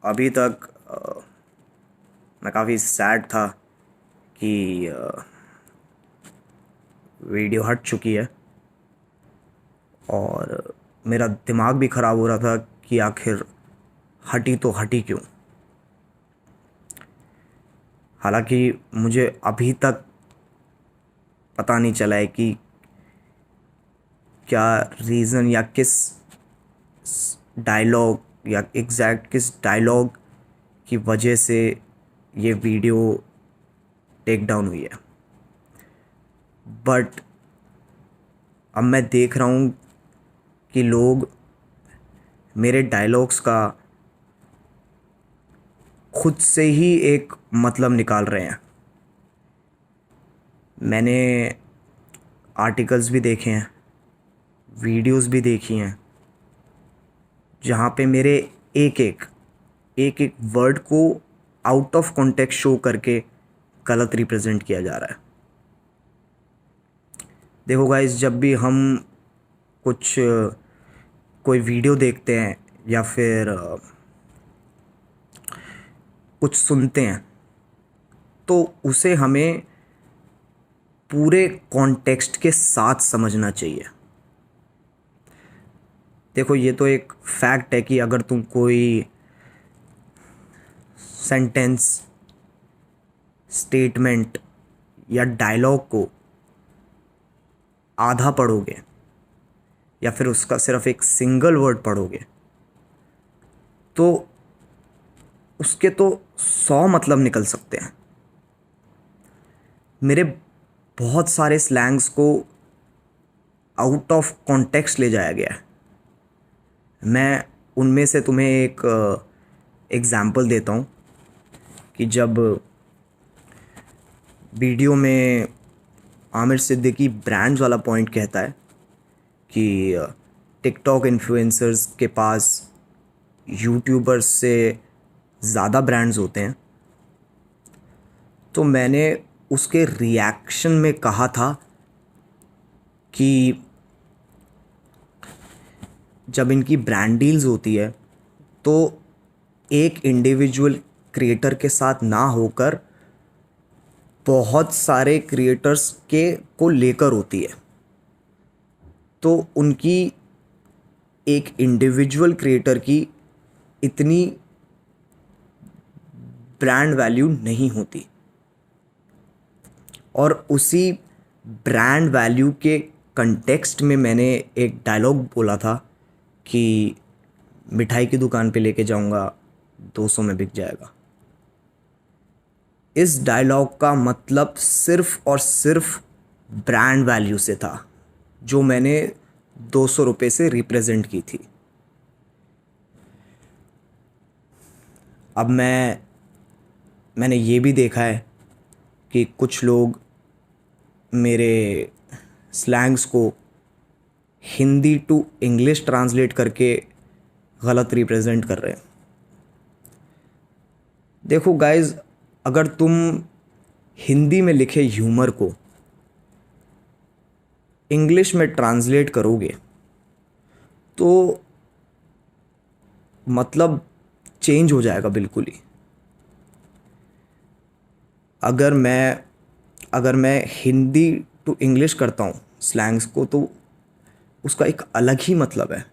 अभी तक मैं काफ़ी सैड था कि वीडियो हट चुकी है, और मेरा दिमाग भी ख़राब हो रहा था कि आखिर हटी तो हटी क्यों। हालांकि मुझे अभी तक पता नहीं चला है कि क्या रीज़न या किस डायलॉग या एग्जैक्ट किस डायलॉग की वजह से ये वीडियो टेक डाउन हुई है। बट अब मैं देख रहा हूँ कि लोग मेरे डायलॉग्स का खुद से ही एक मतलब निकाल रहे हैं। मैंने आर्टिकल्स भी देखे हैं, वीडियोस भी देखी हैं, जहाँ पे मेरे एक एक वर्ड को आउट ऑफ कॉन्टेक्स्ट शो करके गलत रिप्रेजेंट किया जा रहा है। देखो गाइस, जब भी हम कुछ कोई वीडियो देखते हैं या फिर कुछ सुनते हैं, तो उसे हमें पूरे कॉन्टेक्स्ट के साथ समझना चाहिए। देखो, ये तो एक फैक्ट है कि अगर तुम कोई सेंटेंस, स्टेटमेंट या डायलॉग को आधा पढ़ोगे या फिर उसका सिर्फ एक सिंगल वर्ड पढ़ोगे, तो उसके तो 100 मतलब निकल सकते हैं। मेरे बहुत सारे स्लैंग्स को आउट ऑफ कॉन्टेक्स्ट ले जाया गया है। मैं उनमें से तुम्हें एक एग्ज़ाम्पल देता हूँ कि जब वीडियो में आमिर सिद्दीकी ब्रांड्स वाला पॉइंट कहता है कि टिकटॉक इन्फ्लुएंसर्स के पास यूट्यूबर्स से ज़्यादा ब्रांड्स होते हैं, तो मैंने उसके रिएक्शन में कहा था कि जब इनकी ब्रांड डील्स होती है तो एक इंडिविजुअल क्रिएटर के साथ ना होकर बहुत सारे क्रिएटर्स के को लेकर होती है, तो उनकी एक इंडिविजुअल क्रिएटर की इतनी ब्रांड वैल्यू नहीं होती। और उसी ब्रांड वैल्यू के कंटेक्स्ट में मैंने एक डायलॉग बोला था कि मिठाई की दुकान पे लेके जाऊंगा, 200 में बिक जाएगा। इस डायलॉग का मतलब सिर्फ और सिर्फ ब्रांड वैल्यू से था, जो मैंने 200 रुपये से रिप्रेजेंट की थी। अब मैंने ये भी देखा है कि कुछ लोग मेरे स्लैंग्स को हिंदी टू इंग्लिश ट्रांसलेट करके गलत रिप्रेजेंट कर रहे हैं। देखो गाइस, अगर तुम हिंदी में लिखे ह्यूमर को इंग्लिश में ट्रांसलेट करोगे तो मतलब चेंज हो जाएगा बिल्कुल ही। अगर मैं हिंदी टू इंग्लिश करता हूँ स्लैंग्स को, तो उसका एक अलग ही मतलब है,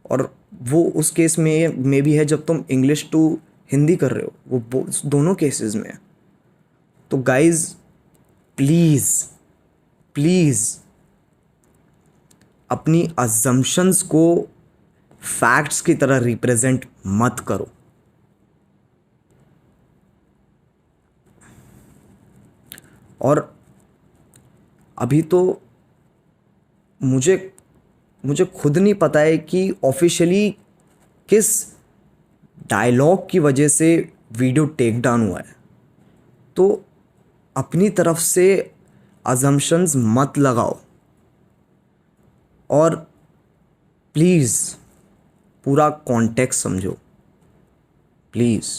और वो उस केस में भी है जब तुम इंग्लिश टू हिंदी कर रहे हो, वो दोनों केसेस में है। तो गाइज, प्लीज़ प्लीज़ अपनी अजम्पशंस को फैक्ट्स की तरह रिप्रेजेंट मत करो। और अभी तो मुझे मुझे खुद नहीं पता है कि ऑफिशियली किस डायलॉग की वजह से वीडियो टेक डाउन हुआ है। तो अपनी तरफ से अजम्पशंस मत लगाओ, और प्लीज़ पूरा कॉन्टेक्स्ट समझो, प्लीज़।